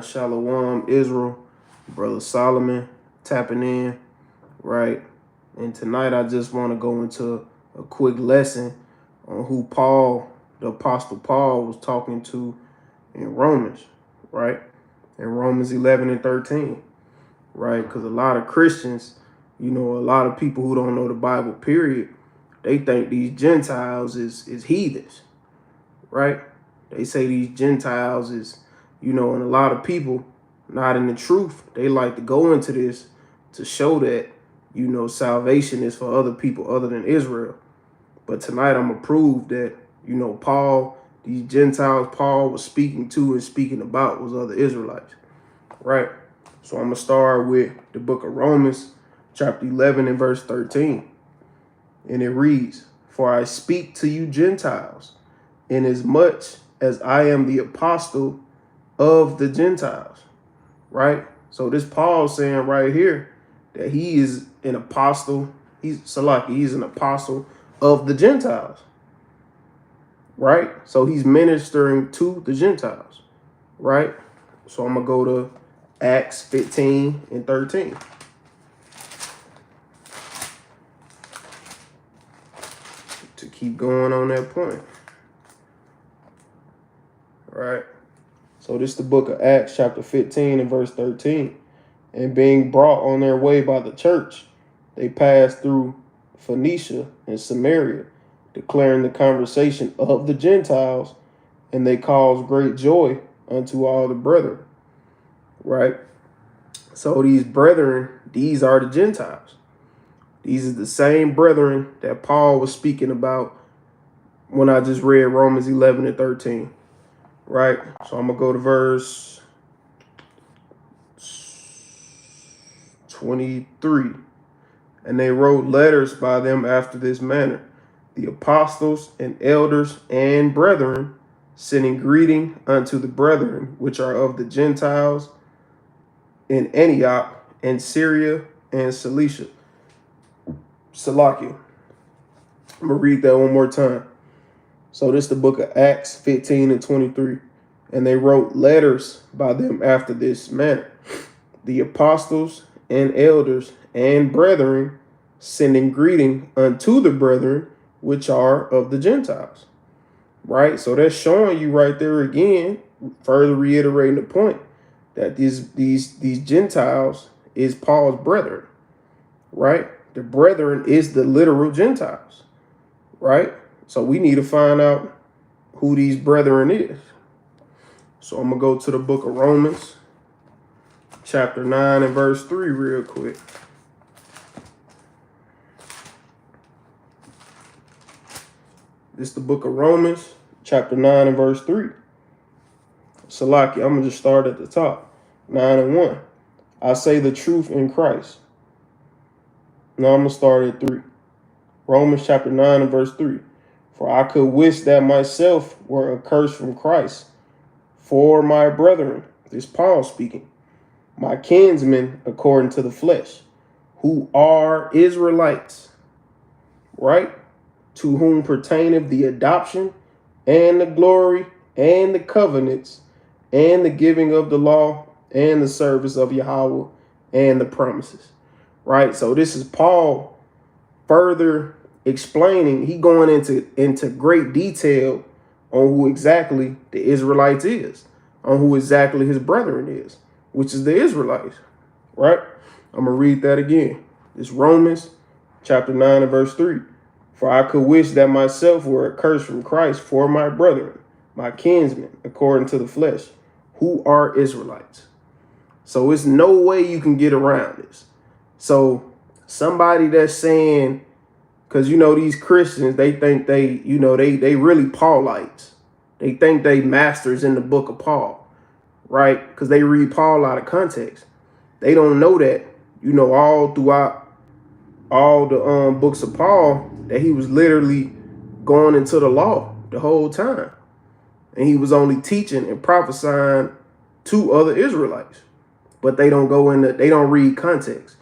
Shalom, Israel, Brother Solomon, tapping in, right? And tonight I just want to go into a quick lesson on who Paul, the Apostle Paul, was talking to in Romans, right? In Romans 11 and 13, right? Because a lot of Christians, a lot of people who don't know the Bible, period, they think these Gentiles is heathens, right? They say these Gentiles is, and a lot of people not in the truth. They like to go into this to show that, salvation is for other people other than Israel. But tonight I'm going to prove that, Paul, these Gentiles Paul was speaking to and speaking about was other Israelites, right? So I'm going to start with the book of Romans, chapter 11 and verse 13. And it reads, "For I speak to you Gentiles, inasmuch as I am the apostle of the Gentiles," right? So this Paul saying right here that he is an apostle. He's an apostle of the Gentiles, right? So he's ministering to the Gentiles, right? So I'm going to go to Acts 15 and 13. To keep going on that point. Right. So this is the book of Acts, chapter 15 and verse 13. "And being brought on their way by the church, they passed through Phoenicia and Samaria, declaring the conversation of the Gentiles, and they caused great joy unto all the brethren." Right. So these brethren, these are the Gentiles. These are the same brethren that Paul was speaking about when I just read Romans 11 and 13. Right. So I'm going to go to verse 23. "And they wrote letters by them after this manner, the apostles and elders and brethren, sending greeting unto the brethren which are of the Gentiles in Antioch and Syria and Cilicia." Salakia. I'm going to read that one more time. So this is the book of Acts 15 and 23. "And they wrote letters by them after this manner, the apostles and elders and brethren, sending greeting unto the brethren which are of the Gentiles." Right? So that's showing you right there again, further reiterating the point that these Gentiles is Paul's brethren. Right? The brethren is the literal Gentiles. Right? So we need to find out who these brethren is. So I'm going to go to the book of Romans, chapter 9 and verse 3 real quick. This is the book of Romans, chapter 9 and verse 3. Salaki, I'm going to just start at the top. 9 and 1. "I say the truth in Christ." Now I'm going to start at 3. Romans chapter 9 and verse 3. "For I could wish that myself were accursed from Christ for my brethren," this Paul speaking, "my kinsmen according to the flesh, who are Israelites," right? "To whom pertaineth the adoption and the glory and the covenants and the giving of the law and the service of Yahweh and the promises." Right? So this is Paul further explaining. He going into great detail on who exactly the Israelites is, on who exactly his brethren is, which is the Israelites. Right? I'm going to read that again. It's Romans chapter 9 and verse 3. "For I could wish that myself were accursed from Christ for my brethren, my kinsmen, according to the flesh, who are Israelites." So it's no way you can get around this. So somebody that's saying, because, these Christians, they think they really Paulites. They think they masters in the book of Paul, right? Because they read Paul out of context. They don't know that, all throughout all the books of Paul, that he was literally going into the law the whole time. And he was only teaching and prophesying to other Israelites. But they don't they don't read context,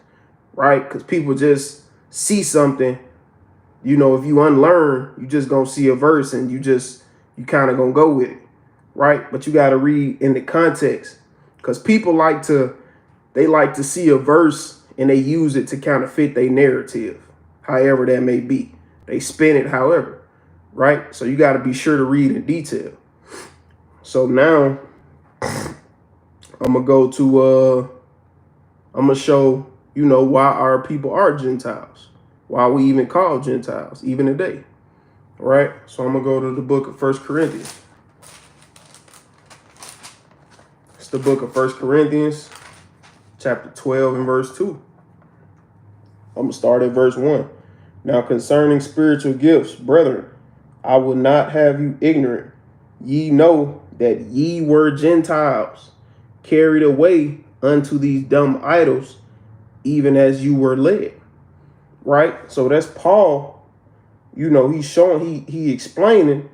right? Because people just see something, if you unlearn, you just gonna see a verse and you just you kind of gonna go with it, right? But you got to read in the context, because people like to see a verse and they use it to kind of fit their narrative, however that may be. They spin it however, right? So you got to be sure to read in detail. So now I'm gonna go to I'm gonna show, why our people are Gentiles, why we even call Gentiles even today, right? So I'm gonna go to the book of 1 Corinthians. It's the book of 1 Corinthians, chapter 12 and verse 2. I'm gonna start at verse 1. Now concerning spiritual gifts, brethren, I will not have you ignorant. Ye know that ye were Gentiles, carried away unto these dumb idols, even as you were led. Right? So that's Paul. He's showing, he explaining,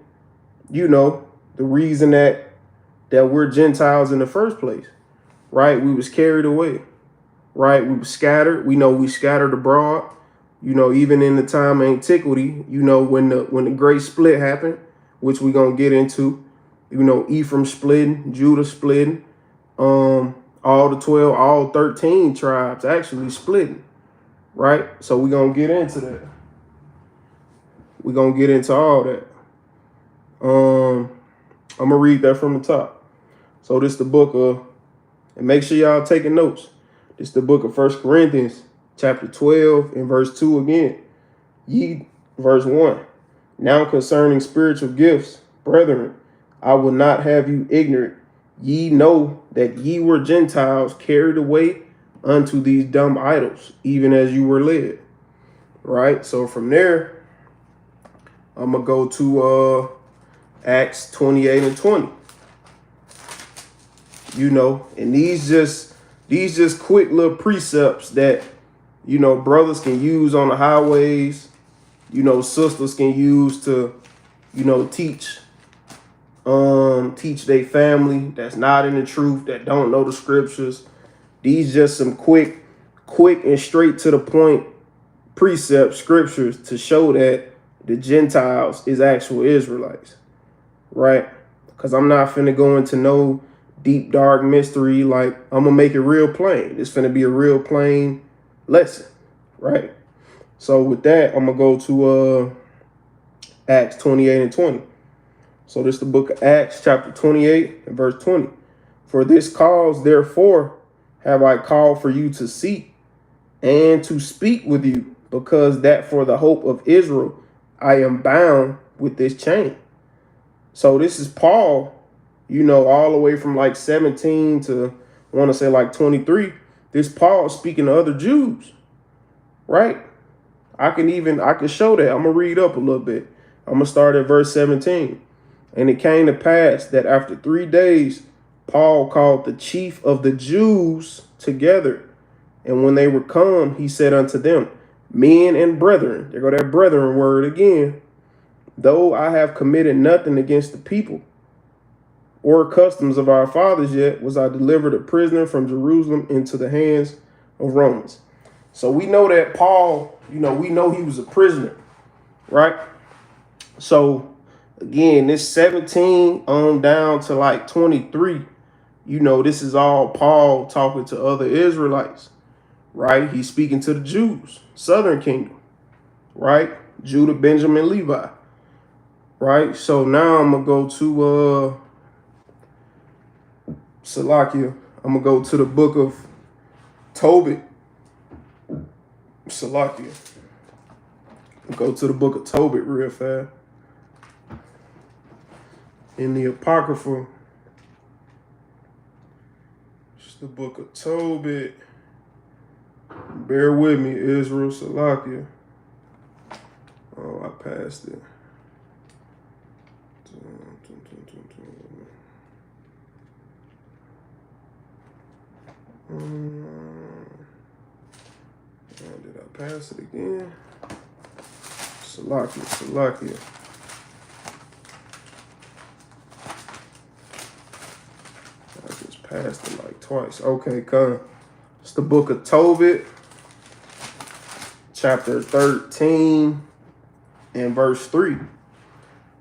the reason that we're Gentiles in the first place. Right? We was carried away. Right? We were scattered. We know we scattered abroad. Even in the time of antiquity, when the great split happened, which we're gonna get into, Ephraim splitting, Judah splitting, all 13 tribes actually splitting, right? So we're gonna get into that. We're gonna get into all that. I'm gonna read that from the top. So this is the book of, and make sure y'all taking notes. This is the book of 1 Corinthians, chapter 12 and verse 2 again. Verse 1. Now concerning spiritual gifts, brethren, I will not have you ignorant. Ye know that ye were Gentiles, carried away unto these dumb idols, even as you were led. Right? So from there, I'm going to go to Acts 28 and 20. And these just quick little precepts that, brothers can use on the highways, sisters can use to, teach their family that's not in the truth, that don't know the scriptures. These just some quick and straight to the point precept scriptures to show that the Gentiles is actual Israelites, right? Because I'm not finna go into no deep, dark mystery. Like, I'm gonna make it real plain. It's finna be a real plain lesson, right? So with that, I'm gonna go to Acts 28 and 20. So this is the book of Acts, chapter 28 and verse 20. For this cause, therefore, have I called for you to seek and to speak with you, because that for the hope of Israel I am bound with this chain. So this is Paul, all the way from like 17 to, I want to say like 23. This Paul speaking to other Jews, right? I can show that. I'm going to read up a little bit. I'm going to start at verse 17. And it came to pass that after 3 days, Paul called the chief of the Jews together. And when they were come, he said unto them, men and brethren, there go that brethren word again, though I have committed nothing against the people or customs of our fathers, yet was I delivered a prisoner from Jerusalem into the hands of Romans. So we know that Paul, we know he was a prisoner, right? So again, this 17 on down to like 23, this is all Paul talking to other Israelites, right? He's speaking to the Jews, southern kingdom, right? Judah, Benjamin, Levi, right? So now I'm going to go to Salakia. I'm going to go to the book of Tobit. Salakia. Go to the book of Tobit real fast. In the Apocrypha, it's the book of Tobit. Bear with me, Israel, Salakia. Oh, I passed it. Did I pass it again? Salakia. I just passed it like twice. Okay, come. It's the book of Tobit, chapter 13 and verse 3.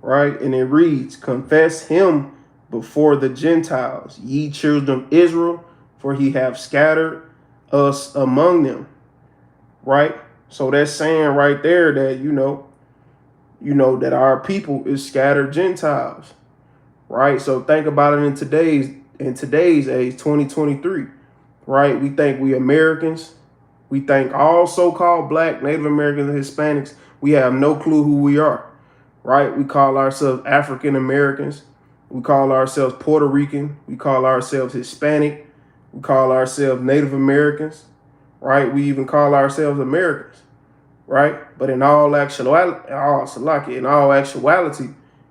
right? And it reads, confess him before the Gentiles, ye children of Israel, for he have scattered us among them, right? So that's saying right there that, that our people is scattered Gentiles, right? So think about it in today's age, 2023, right? We think we Americans. We think all so-called black, Native Americans, and Hispanics, we have no clue who we are, right? We call ourselves African Americans. We call ourselves Puerto Rican. We call ourselves Hispanic. We call ourselves Native Americans, right? We even call ourselves Americans, right? But in all actuality,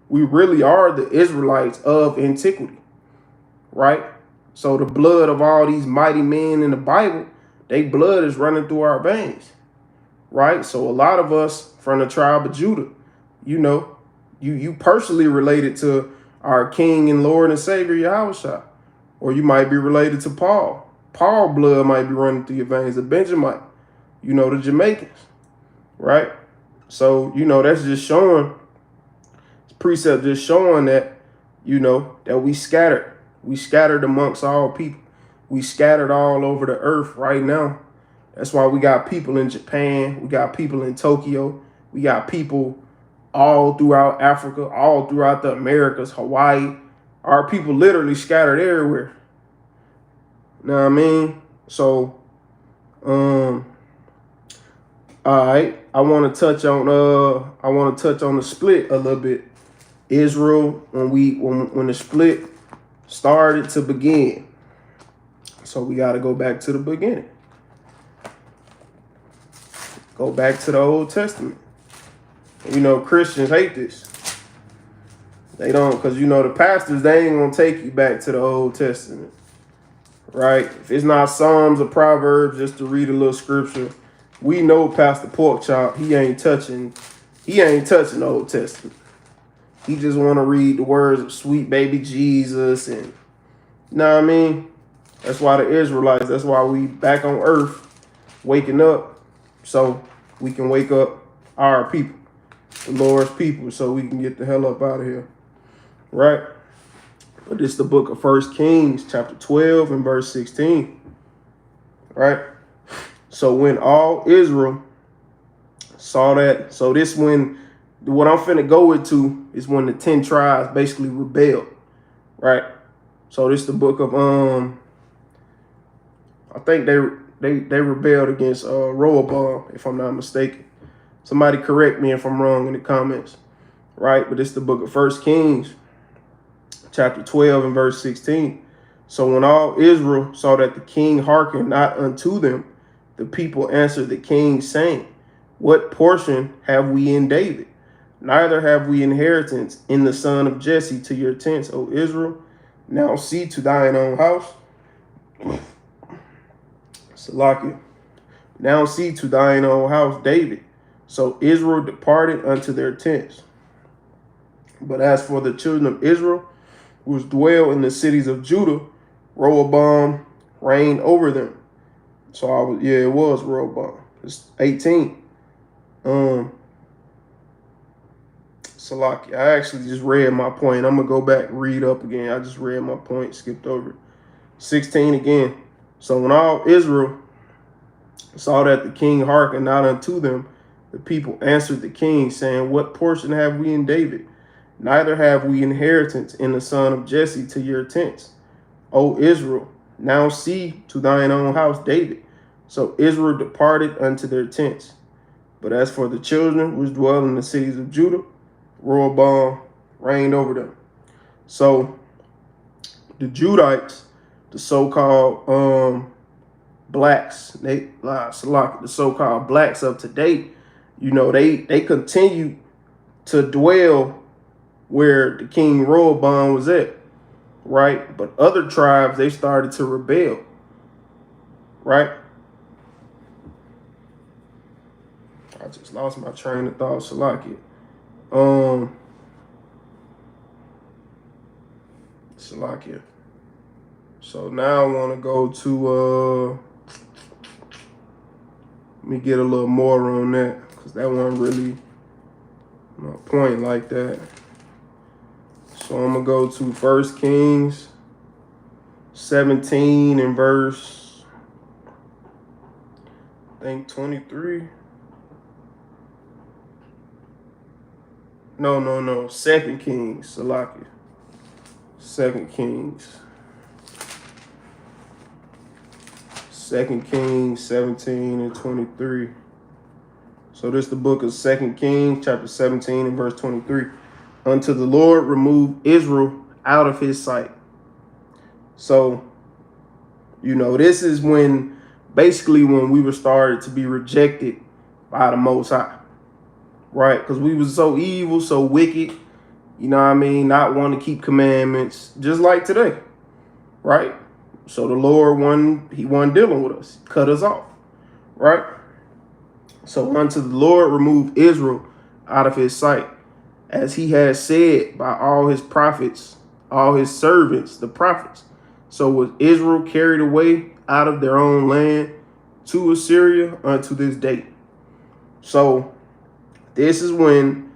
we really are the Israelites of antiquity, right? So the blood of all these mighty men in the Bible, their blood is running through our veins, right? So a lot of us from the tribe of Judah, you personally related to our King and Lord and Savior Yahushua, or you might be related to Paul. Paul blood might be running through your veins, the Benjamite, the Jamaicans, right? So, that's just showing, precept just showing that, that we scattered. We scattered amongst all people. We scattered all over the earth right now. That's why we got people in Japan. We got people in Tokyo. We got people all throughout Africa, all throughout the Americas, Hawaii. Our people literally scattered everywhere. You know what I mean? So, all right. I want to touch on the split a little bit. Israel, when the split started to begin. So we got to go back to the beginning. Go back to the Old Testament. Christians hate this. They don't, because the pastors, they ain't gonna take you back to the Old Testament, right? If it's not Psalms or Proverbs, just to read a little scripture, we know Pastor Porkchop, he ain't touching the Old Testament. He just want to read the words of sweet baby Jesus, and you know what I mean? That's why the Israelites, that's why we back on earth, waking up, so we can wake up our people, the Lord's people, so we can get the hell up out of here, right? But it's the book of 1 Kings, chapter 12 and verse 16, right? So when all Israel saw that, so this when, what I'm finna go into is when the 10 tribes basically rebelled, right? So this the book of, I think they rebelled against Rehoboam, if I'm not mistaken. Somebody correct me if I'm wrong in the comments, right? But it's the book of 1 Kings, chapter 12 and verse 16. So when all Israel saw that the king hearkened not unto them, the people answered the king, saying, what portion have we in David? Neither have we inheritance in the son of Jesse to your tents, O Israel. Now see to thine own house. Salakia. Now see to thine own house, David. So Israel departed unto their tents. But as for the children of Israel, which dwell in the cities of Judah, Rehoboam reigned over them. So it was Rehoboam. It's 18. Salaki, I actually just read my point. I'm gonna go back and read up again. I just read my point, skipped over it. 16 again. So when all Israel saw that the king hearkened not unto them, the people answered the king, saying, what portion have we in David? Neither have we inheritance in the son of Jesse to your tents, O Israel. Now see to thine own house, David. So Israel departed unto their tents. But as for the children which dwell in the cities of Judah, Rehoboam reigned over them. So the Judites, the so-called blacks, the so-called blacks of today, they continue to dwell where the king Rehoboam was at, right? But other tribes, they started to rebel, right? I just lost my train of thought, Salakia. Salakia. So now I want to go to, let me get a little more on that, because that wasn't really my point like that. So I'm going to go to 1 Kings 17 and verse, I think 23. No. 2 Kings, Salakia. 2 Kings. 2 Kings 17 and 23. So this is the book of 2 Kings, chapter 17 and verse 23. Unto the Lord remove Israel out of his sight. So, this is basically when we were started to be rejected by the Most High, right? Because we was so evil, so wicked, not want to keep commandments, just like today, right? So the Lord wasn't dealing with us, cut us off, right? So unto the Lord remove Israel out of his sight, as he has said by all his prophets, all his servants, the prophets. So was Israel carried away out of their own land to Assyria unto this day. So this is when,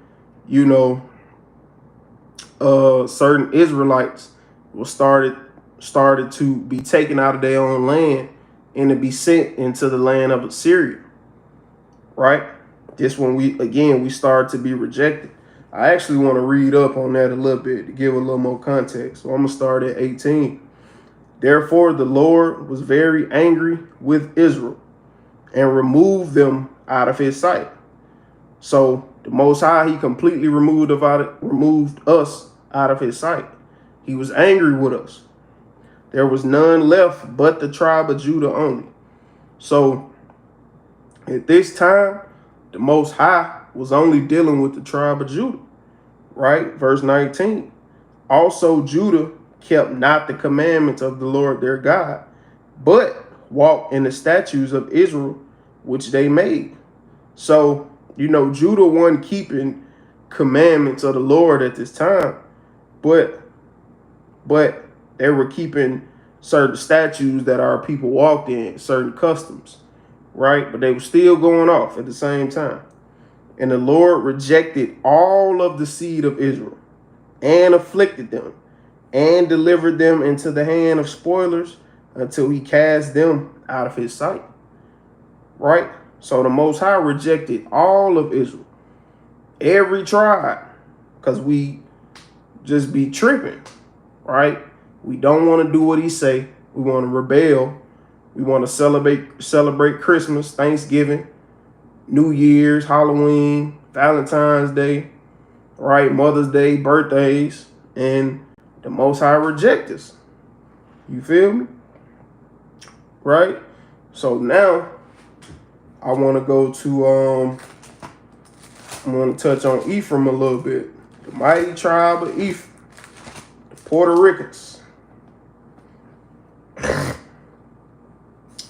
certain Israelites were started to be taken out of their own land and to be sent into the land of Assyria, right? This when we started to be rejected. I actually want to read up on that a little bit to give a little more context. So I'm going to start at 18. Therefore, the Lord was very angry with Israel and removed them out of his sight. So the Most High, he completely removed us out of his sight. He was angry with us. There was none left but the tribe of Judah only. So at this time, the Most High was only dealing with the tribe of Judah, right? Verse 19. Also Judah kept not the commandments of the Lord their God, but walked in the statutes of Israel, which they made. So, Judah wasn't keeping commandments of the Lord at this time, but they were keeping certain statutes that our people walked in, certain customs, right? But they were still going off at the same time. And the Lord rejected all of the seed of Israel and afflicted them and delivered them into the hand of spoilers until he cast them out of his sight, right? So the Most High rejected all of Israel, every tribe, because we just be tripping, right? We don't want to do what he say. We want to rebel. We want to celebrate Christmas, Thanksgiving, New Year's, Halloween, Valentine's Day, right? Mother's Day, birthdays, and the Most High reject us. You feel me? Right? So now I want to go to I want to touch on Ephraim a little bit. The mighty tribe of Ephraim, the Puerto Ricans.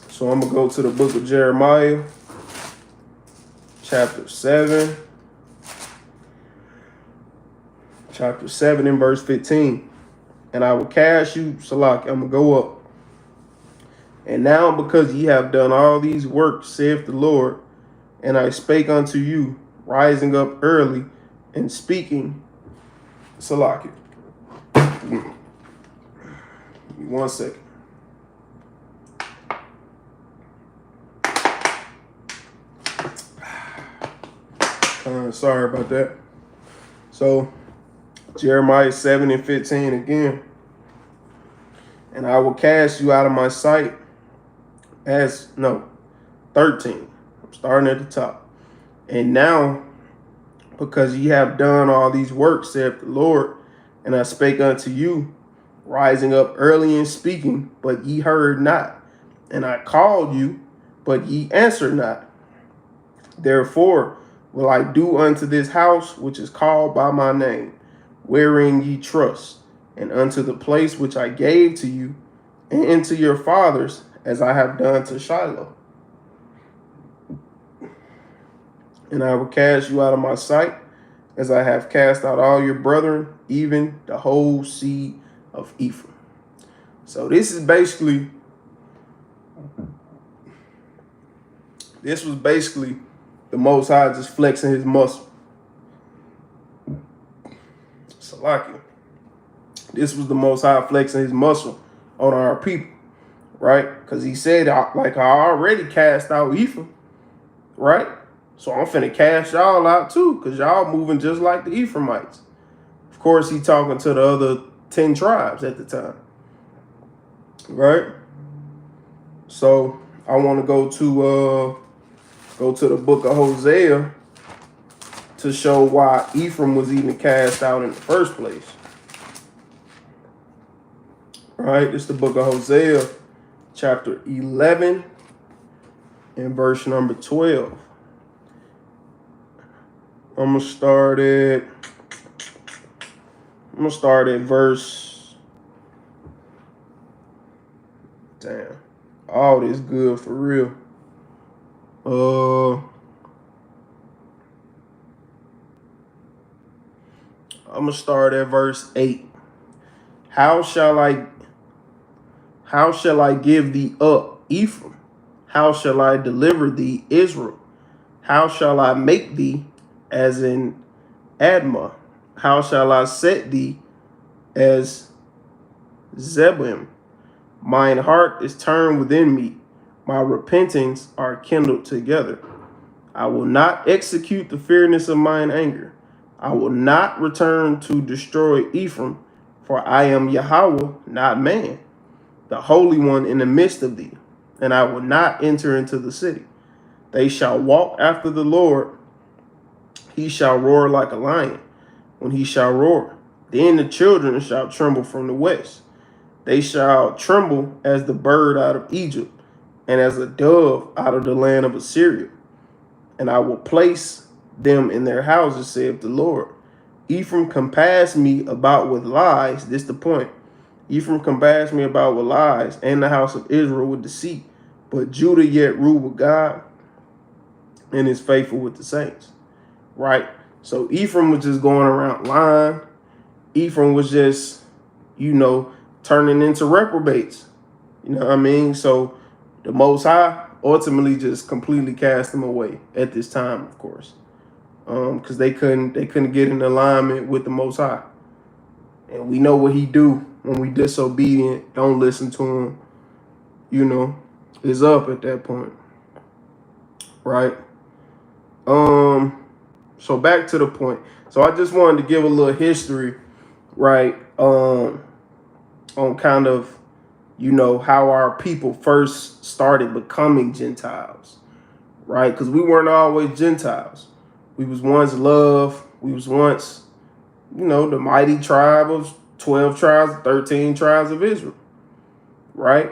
So I'm going to go to the book of Jeremiah, chapter 7. Chapter 7 and verse 15. And I will cast you, Salak, I'm going to go up. And now because ye have done all these works, saith the Lord, and I spake unto you, rising up early and speaking, Salak. Give me 1 second. Sorry about that. So Jeremiah 7 and 15 again. And I will cast you out of my sight 13. I'm starting at the top. And now, because ye have done all these works, saith the Lord, and I spake unto you, rising up early and speaking, but ye heard not. And I called you, but ye answered not. Therefore will I do unto this house which is called by my name, wherein ye trust, and unto the place which I gave to you, and unto your fathers, as I have done to Shiloh. And I will cast you out of my sight, as I have cast out all your brethren, even the whole seed of Ephraim. So this was basically the Most High just flexing his muscle. Salaki. This was the Most High flexing his muscle on our people, right? Because he said, like, I already cast out Ephraim, right? So I'm finna cast y'all out too, because y'all moving just like the Ephraimites. Of course, he talking to the other 10 tribes at the time, right? So I want to go to the book of Hosea to show why Ephraim was even cast out in the first place. Right? It's the book of Hosea, chapter 11 and verse number 12. I'm gonna start at verse. Damn. All this good for real. I'm gonna start at verse 8. How shall I give thee up, Ephraim? How shall I deliver thee, Israel? How shall I make thee as in Admah? How shall I set thee as Zebim? Mine heart is turned within me. My repentings are kindled together. I will not execute the fierceness of mine anger. I will not return to destroy Ephraim, for I am Yahweh, not man, the Holy One in the midst of thee, and I will not enter into the city. They shall walk after the Lord. He shall roar like a lion when he shall roar. Then the children shall tremble from the west. They shall tremble as the bird out of Egypt, and as a dove out of the land of Assyria. And I will place them in their houses, saith the Lord. Ephraim compassed me about with lies. This the point. Ephraim compassed me about with lies, and the house of Israel with deceit. But Judah yet rule with God, and is faithful with the saints. Right? So Ephraim was just going around lying. Ephraim was just, turning into reprobates. You know what I mean? So the Most High ultimately just completely cast them away at this time, of course, because they couldn't get in alignment with the Most High. And we know what he do when we disobedient, don't listen to him, is up at that point, right? So back to the point. So I just wanted to give a little history, right, on kind of, how our people first started becoming Gentiles, right? Because we weren't always Gentiles. We was once love. We was once, the mighty tribe of 12 tribes, 13 tribes of Israel, right?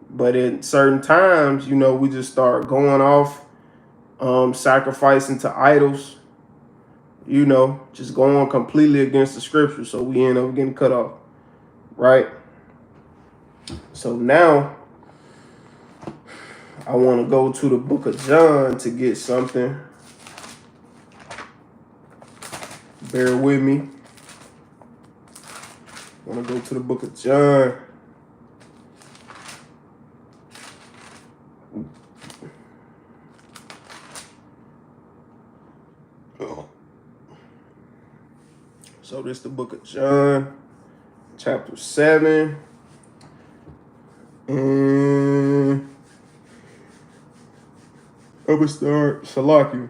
But in certain times, we just start going off, sacrificing to idols, just going completely against the scripture. So we end up getting cut off, right? So now I want to go to the book of John to get something. Bear with me. I want to go to the book of John. So this is the book of John, chapter 7. And I'm going to start Salakia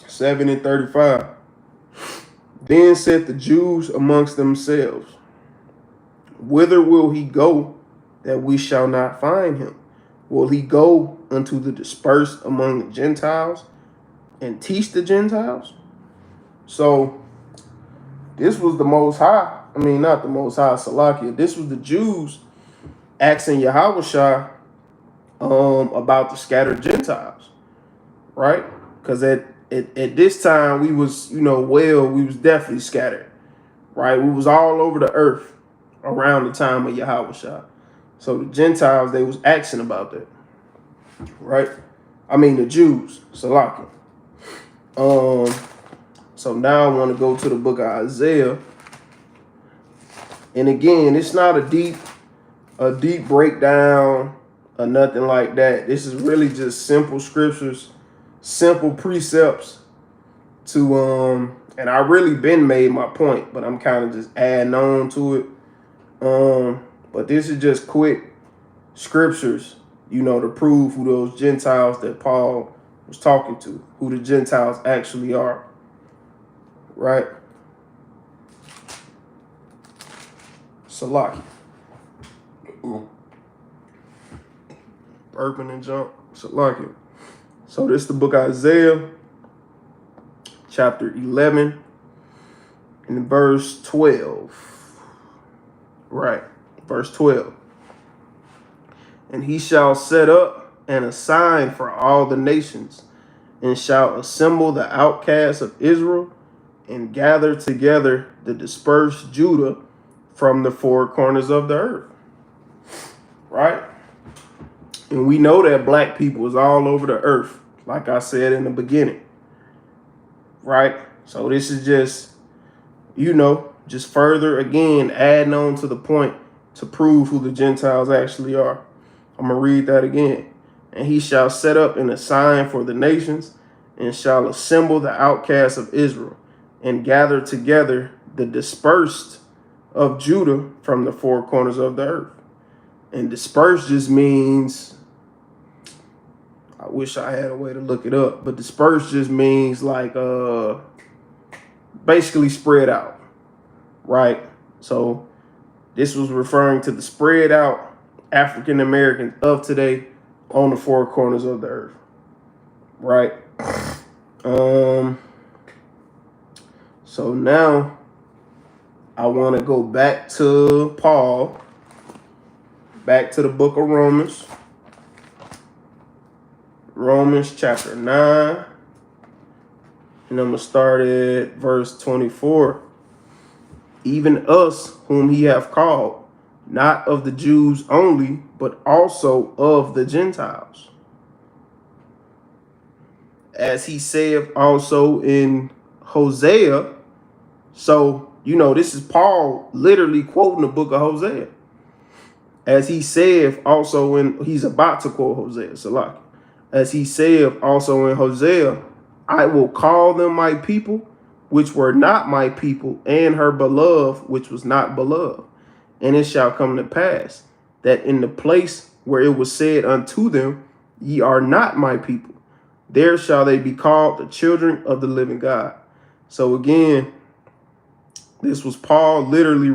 7 and 35. Then said the Jews amongst themselves, whither will he go that we shall not find him? Will he go unto the dispersed among the Gentiles and teach the Gentiles? So this was the Most High. I mean, not the Most High, Salakia. This was the Jews asking Yahushua about the scattered Gentiles, right? Because at this time we was, we was definitely scattered, right? We was all over the earth around the time of Yahushua. So the Gentiles, they was asking about that, right? I mean the Jews, Salakia. So now I want to go to the book of Isaiah. And again, it's not a deep breakdown or nothing like that. This is really just simple scriptures, simple precepts to and I really been made my point, but I'm kind of just adding on to it. But this is just quick scriptures, to prove who those Gentiles that Paul was talking to, who the Gentiles actually are, right? Salaki. Burping and jump. Salaki. So this is the book of Isaiah, chapter 11, and verse 12. Right, verse 12. And he shall set up a sign for all the nations, and shall assemble the outcasts of Israel, and gather together the dispersed Judah from the four corners of the earth. Right? And we know that black people is all over the earth, like I said in the beginning. Right? So this is just, just further, again, adding on to the point to prove who the Gentiles actually are. I'm going to read that again. And he shall set up a sign for the nations, and shall assemble the outcasts of Israel, and gather together the dispersed of Judah from the four corners of the earth. And dispersed just means, I wish I had a way to look it up, but dispersed just means like basically spread out, right? So this was referring to the spread out African Americans of today on the four corners of the earth, right? So now I want to go back to Paul, back to the book of Romans chapter 9, and I'm going to start at verse 24. Even us whom he hath called, not of the Jews only, but also of the Gentiles. As he saith also in Hosea. So, this is Paul literally quoting the book of Hosea. As he saith also he's about to quote Hosea, Salaki. As he saith also in Hosea, I will call them my people, which were not my people, and her beloved, which was not beloved. And it shall come to pass that in the place where it was said unto them, ye are not my people, there shall they be called the children of the living God. So again, this was Paul literally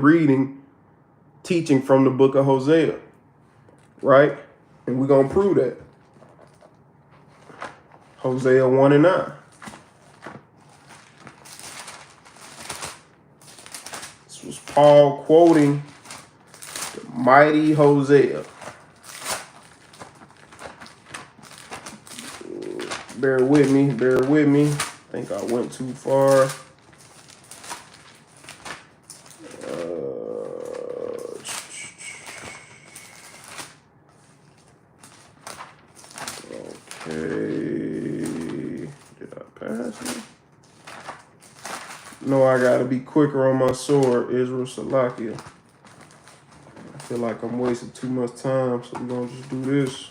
teaching from the book of Hosea, right? And we're going to prove that. Hosea 1 and 9. This was Paul quoting the mighty Hosea. Bear with me. I think I went too far. Okay. Did I pass it? No, I gotta be quicker on my sword, Israel Salakia. I feel like I'm wasting too much time, so we're gonna just do this.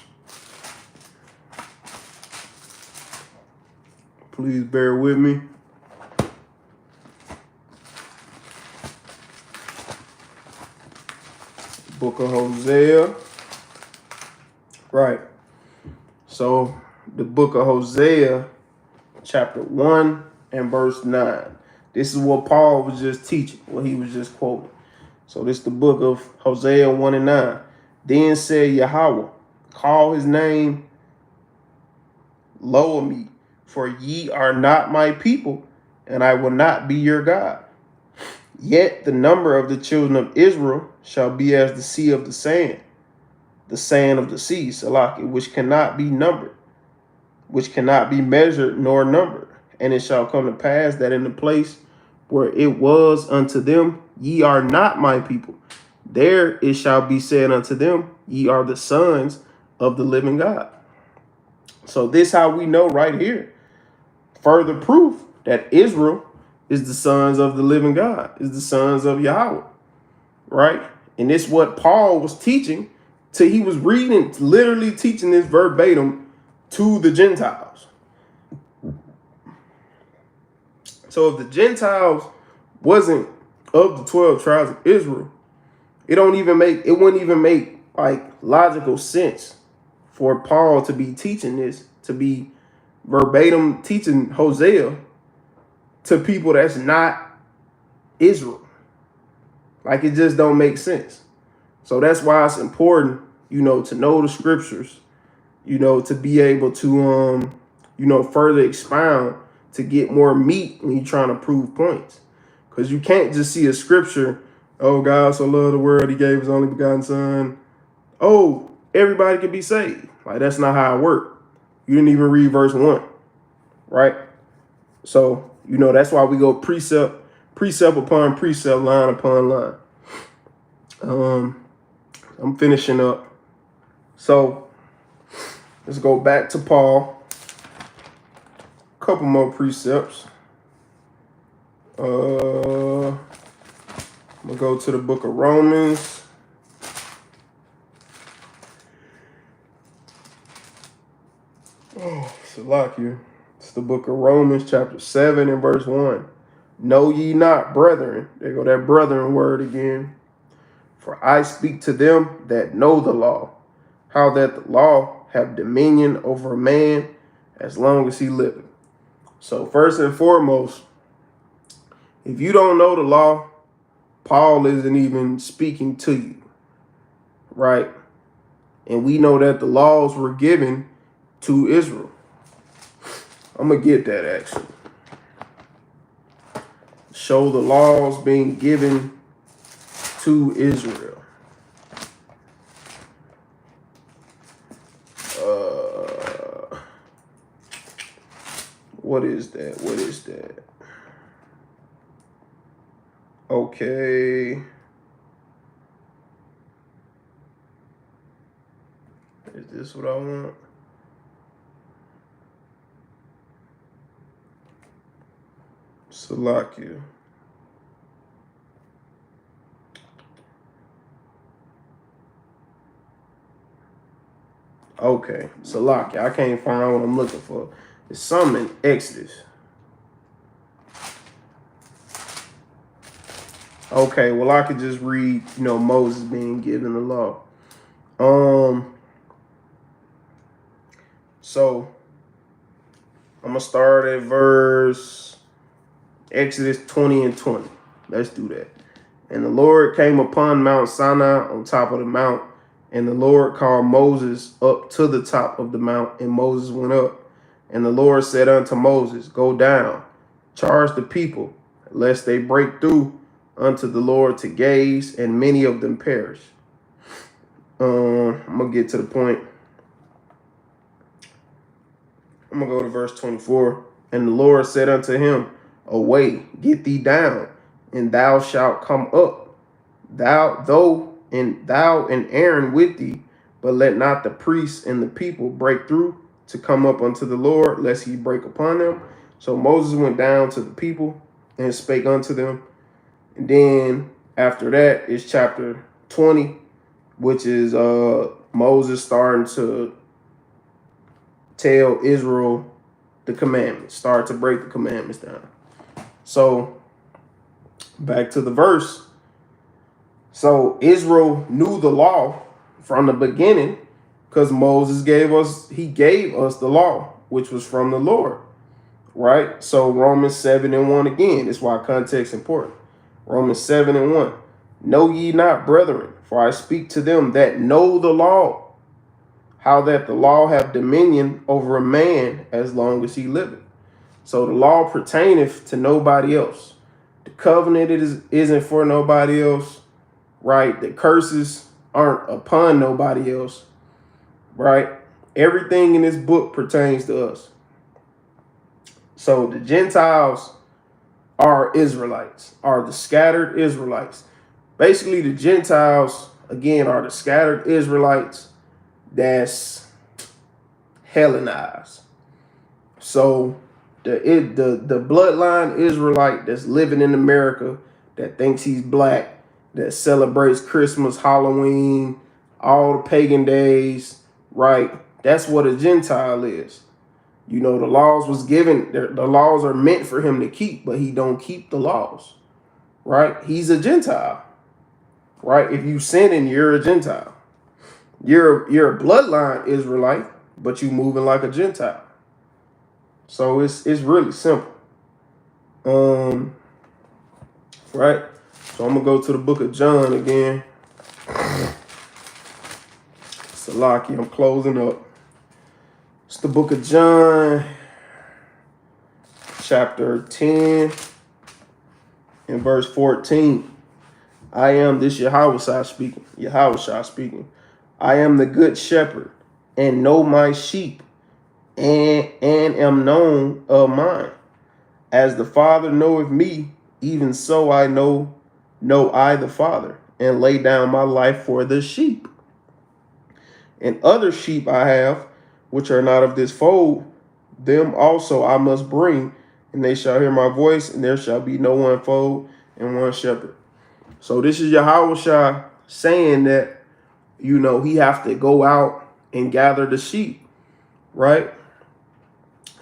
Please bear with me. Book of Hosea. Right. So the book of Hosea, chapter 1 and verse 9. This is what Paul was just teaching, what he was just quoting. So this is the book of Hosea 1 and 9. Then said Yahweh, call his name, lower me, for ye are not my people, and I will not be your God. Yet the number of the children of Israel shall be as the sea of the sand of the sea, Salaki, which cannot be numbered, which cannot be measured nor numbered. And it shall come to pass that in the place where it was unto them, ye are not my people, there it shall be said unto them, ye are the sons of the living God. So this how we know right here, further proof that Israel is the sons of the living God, is the sons of Yahweh, right? And this what Paul was teaching till he was reading, literally teaching this verbatim to the Gentiles. So if the Gentiles wasn't of the 12 tribes of Israel, it wouldn't even make like logical sense for Paul to be teaching this, to be verbatim teaching Hosea to people that's not Israel. Like, it just don't make sense. So that's why it's important, to know the scriptures, to be able to further expound, to get more meat when you're trying to prove points. Because you can't just see a scripture, oh, God so loved the world, he gave his only begotten son. Oh, everybody can be saved. Like, that's not how it worked. You didn't even read verse 1, right? So, that's why we go precept upon precept, line upon line. I'm finishing up. So, let's go back to Paul. A couple more precepts. I'm going to go to the book of Romans. Oh, Salakia. It's the book of Romans, chapter 7 and verse 1. Know ye not, brethren. There go that brethren word again. For I speak to them that know the law, how that the law have dominion over a man as long as he liveth. So first and foremost, if you don't know the law, Paul isn't even speaking to you, right? And we know that the laws were given to Israel. I'm going to get that actually. Show the laws being given to Israel. What is that? What is that? Okay. Is this what I want? Salakia. Okay, Salakia. I can't find what I'm looking for. It's something in Exodus. Okay, well, I could just read, Moses being given the law. So I'm gonna start at verse Exodus 20 and 20. Let's do that. And the Lord came upon Mount Sinai on top of the mount, and the Lord called Moses up to the top of the mount, and Moses went up. And the Lord said unto Moses, go down, charge the people, lest they break through unto the Lord to gaze, and many of them perish. I'm going to get to the point. I'm going to go to verse 24. And the Lord said unto him, away, get thee down, and thou shalt come up, thou and Aaron with thee, but let not the priests and the people break through to come up unto the Lord, lest he break upon them. So Moses went down to the people and spake unto them. And then after that is chapter 20, which is Moses starting to tell Israel the commandments, start to break the commandments down. So back to the verse. So Israel knew the law from the beginning, because Moses gave us the law, which was from the Lord, right? So Romans 7 and 1 again. That's why context is important. Romans 7 and 1. Know ye not, brethren, for I speak to them that know the law, how that the law have dominion over a man as long as he liveth. So the law pertaineth to nobody else. The covenant isn't for nobody else, right? The curses aren't upon nobody else. Right? Everything in this book pertains to us. So the Gentiles are Israelites, are the scattered Israelites. Basically, the Gentiles, again, are the scattered Israelites that's Hellenized. So the bloodline Israelite that's living in America, that thinks he's black, that celebrates Christmas, Halloween, all the pagan days, right? That's what a Gentile is. The laws was given, the laws are meant for him to keep, but he don't keep the laws, right? He's a Gentile. right? If you sinning, you're a Gentile. You're a bloodline Israelite, but you moving like a Gentile. So it's really simple. Right? So I'm gonna go to the book of John again. Salaki, I'm closing up. It's the book of John, chapter 10 and verse 14. I am, this Yahushua speaking. I am the good shepherd, and know my sheep, and am known of mine. As the Father knoweth me, even so I know I the Father, and lay down my life for the sheep. And other sheep I have, which are not of this fold, them also I must bring, and they shall hear my voice, and there shall be no one fold and one shepherd. So this is Yahushua saying that, he have to go out and gather the sheep, right?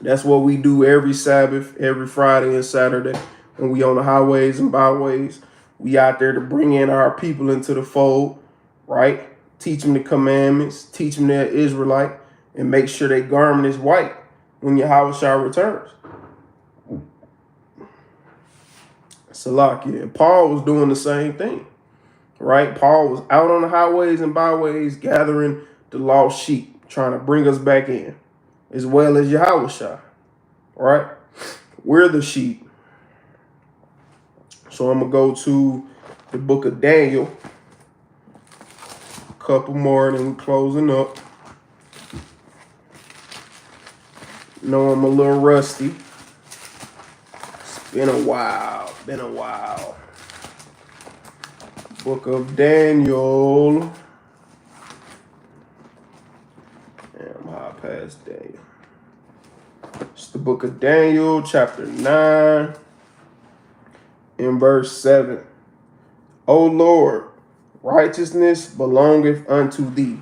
That's what we do every Sabbath, every Friday and Saturday when we on the highways and byways. We out there to bring in our people into the fold, right? Teach them the commandments, teach them they're Israelite, and make sure their garment is white when Yahushua returns. Salakia. And Paul was doing the same thing, right? Paul was out on the highways and byways gathering the lost sheep, trying to bring us back in, as well as Yahushua, right? We're the sheep. So I'm going to go to the book of Daniel. A couple more, and then we're closing up. Know I'm a little rusty. It's been a while. Book of Daniel. I'm high past Daniel. It's the book of Daniel, chapter 9, in verse 7. O Lord, righteousness belongeth unto thee,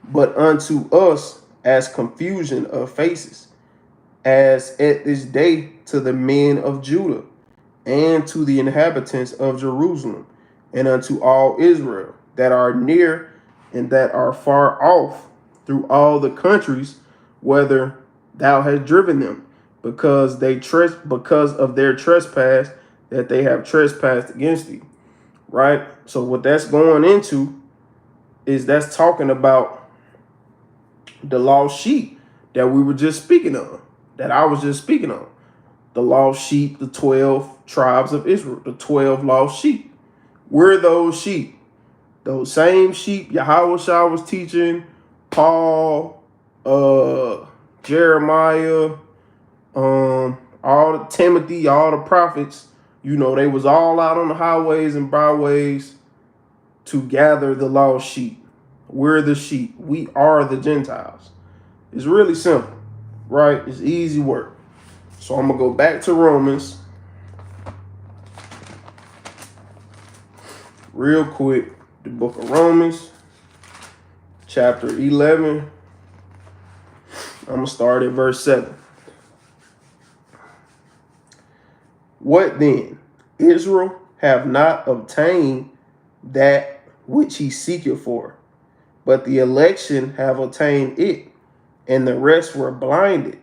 but unto us as confusion of faces, as at this day to the men of Judah, and to the inhabitants of Jerusalem, and unto all Israel that are near and that are far off, through all the countries whither thou hast driven them, because of their trespass that they have trespassed against thee. Right? So what that's going into is that's talking about the lost sheep that we were just speaking of, that I was just speaking of. The lost sheep, the 12 tribes of Israel, the 12 lost sheep. We're those sheep. Those same sheep Yahushua was teaching, Paul, Jeremiah, all the Timothy, all the prophets, they was all out on the highways and byways to gather the lost sheep. We're the sheep. We are the Gentiles. It's really simple, right? It's easy work. So I'm going to go back to Romans real quick. The book of Romans, chapter 11. I'm going to start at verse 7. What then? Israel have not obtained that which he seeketh for, but the election have obtained it, and the rest were blinded,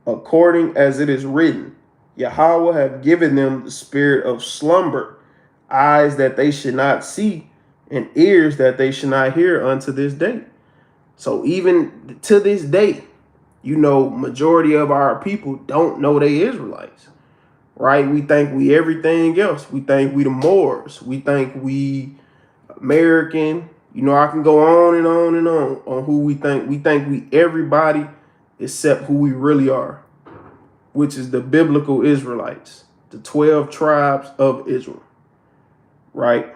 according as it is written, Yahweh have given them the spirit of slumber, eyes that they should not see, and ears that they should not hear unto this day. So even to this day, majority of our people don't know they Israelites, right? We think we everything else. We think we the Moors. We think we American. I can go on and on and on who we think. We think we everybody except who we really are, which is the biblical Israelites, the 12 tribes of Israel, right?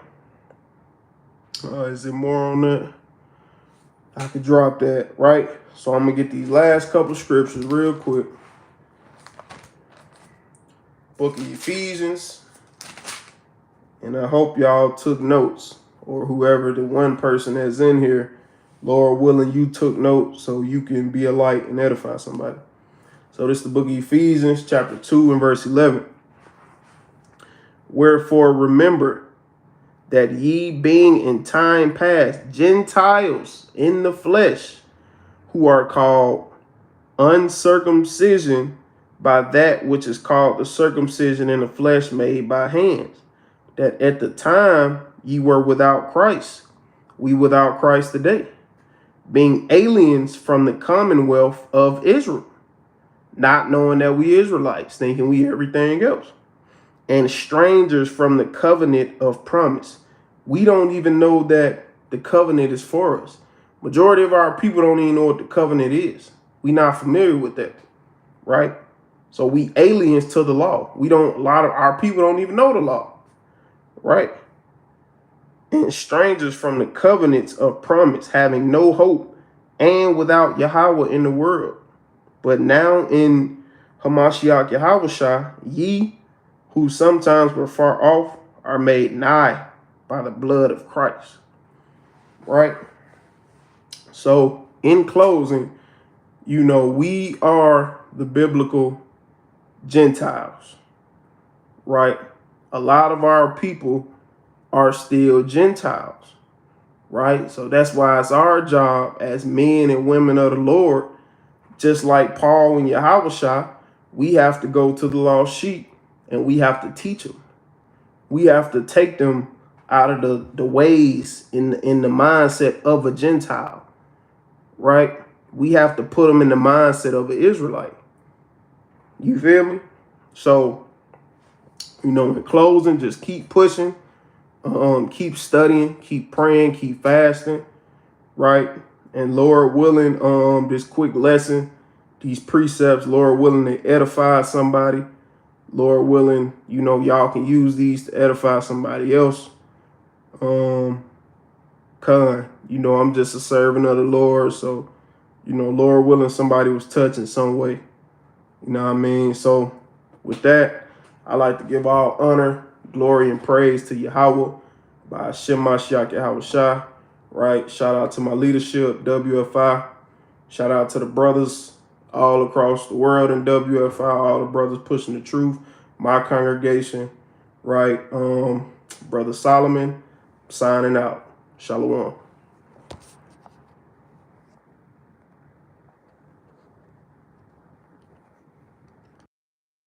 Is there more on that? I could drop that, right? So I'm going to get these last couple scriptures real quick. Book of Ephesians. And I hope y'all took notes, or whoever the one person that's in here, Lord willing, you took notes so you can be a light and edify somebody. So this is the book of Ephesians, chapter 2 and verse 11. Wherefore remember that ye being in time past Gentiles in the flesh, who are called uncircumcision by that which is called the circumcision in the flesh made by hands, that at the time ye were without Christ, we without Christ today, being aliens from the commonwealth of Israel, not knowing that we Israelites, thinking we everything else, and strangers from the covenant of promise. We don't even know that the covenant is for us. Majority of our people don't even know what the covenant is. We not familiar with that, right? So we aliens to the law. A lot of our people don't even know the law, right? And strangers from the covenants of promise, having no hope and without Yahweh in the world. But now in Hamashiach Yahushua, ye who sometimes were far off are made nigh by the blood of Christ, right? So in closing, we are the biblical Gentiles, right? A lot of our people are still Gentiles, right? So that's why it's our job as men and women of the Lord, just like Paul and Yahushua, we have to go to the lost sheep and we have to teach them. We have to take them out of the ways in the mindset of a Gentile, right? We have to put them in the mindset of an Israelite. You feel me? So, in closing, just keep pushing, keep studying, keep praying, keep fasting, right? And Lord willing, this quick lesson, these precepts, Lord willing, to edify somebody. Lord willing, y'all can use these to edify somebody else. I'm just a servant of the Lord. So, Lord willing, somebody was touched in some way. You know what I mean? So with that, I like to give all honor, glory, and praise to Yahweh by Hashem Mashiach Yahushua, right? Shout out to my leadership, WFI. Shout out to the brothers all across the world in WFI, all the brothers pushing the truth, my congregation, right? Brother Solomon, signing out. Shalom.